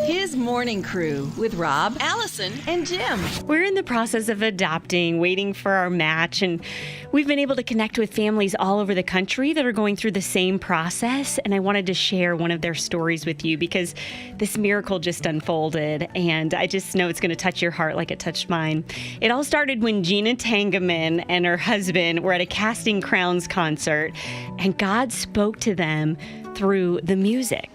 His morning crew with Rob, Allison, and Jim. We're in the process of adopting, waiting for our match, and we've been able to connect with families all over the country that are going through the same process. And I wanted to share one of their stories with you because this miracle just unfolded, and I just know it's going to touch your heart like it touched mine. It all started when Gina Tangeman and her husband were at a Casting Crowns concert, and God spoke to them through the music.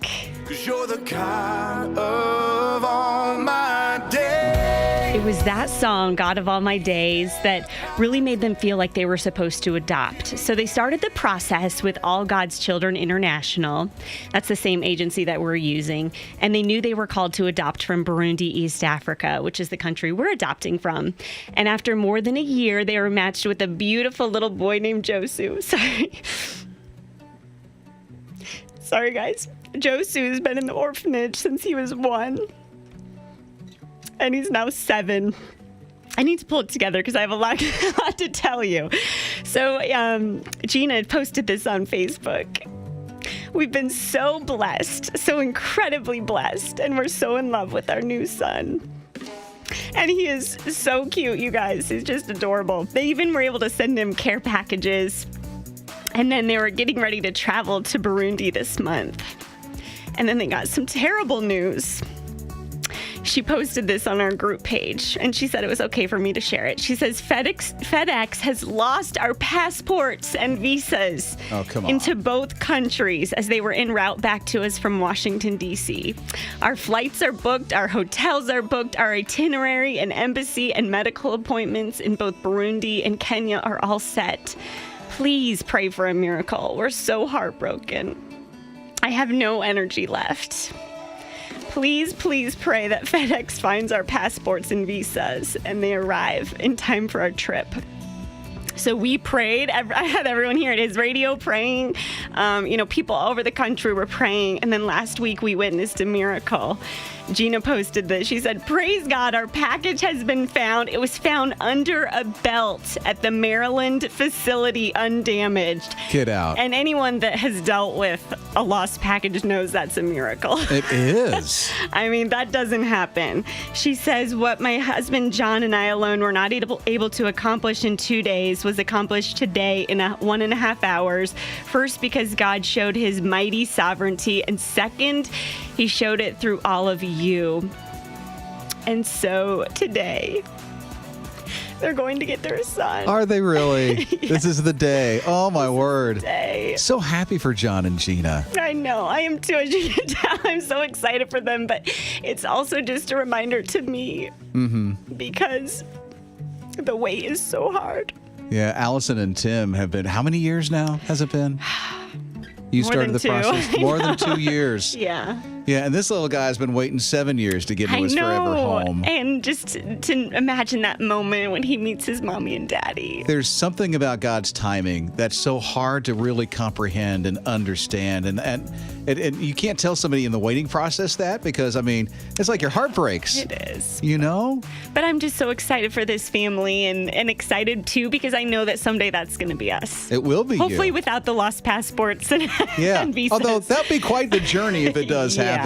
'Cause you're the God of all my days. It was that song, God of All My Days, that really made them feel like they were supposed to adopt. So they started the process with All God's Children International. That's the same agency that we're using. And they knew they were called to adopt from Burundi, East Africa, which is the country we're adopting from. And after more than a year, they were matched with a beautiful little boy named Josue. Sorry, guys. Josue has been in the orphanage since he was 1. And he's now 7. I need to pull it together because I have a lot to tell you. So Gina posted this on Facebook. We've been so blessed, so incredibly blessed, and we're so in love with our new son. And he is so cute, you guys. He's just adorable. They even were able to send him care packages. And then they were getting ready to travel to Burundi this month. And then they got some terrible news. She posted this on our group page, and she said it was okay for me to share it. She says, FedEx has lost our passports and visas into both countries as they were en route back to us from Washington, D.C. Our flights are booked, our hotels are booked, our itinerary and embassy and medical appointments in both Burundi and Kenya are all set. Please pray for a miracle. We're so heartbroken. I have no energy left. Please, please pray that FedEx finds our passports and visas and they arrive in time for our trip. So we prayed. I had everyone here at his radio praying. People all over the country were praying. And then last week we witnessed a miracle. Gina posted this. She said, praise God, our package has been found. It was found under a belt at the Maryland facility undamaged. Get out. And anyone that has dealt with a lost package knows that's a miracle. It is. I mean, that doesn't happen. She says, what my husband John and I alone were not able to accomplish in 2 days was accomplished today in 1.5 hours. First, because God showed his mighty sovereignty. And second, he showed it through all of you. And so today, they're going to get their son. Are they really? Yes. This is the day. Oh, my word. Day. So happy for John and Gina. I know. I am too, as you can tell. I'm so excited for them. But it's also just a reminder to me because the wait is so hard. Yeah, Allison and Tim have been, how many years now has it been? You started the process more than 2 years. Yeah. Yeah, and this little guy's been waiting 7 years to get to his forever home. And just to imagine that moment when he meets his mommy and daddy. There's something about God's timing that's so hard to really comprehend and understand. And you can't tell somebody in the waiting process that because, I mean, it's like your heart breaks. It is. You know? But I'm just so excited for this family and excited, too, because I know that someday that's going to be us. It will be Hopefully without the lost passports and yeah. visas. Although that'll be quite the journey if it does happen.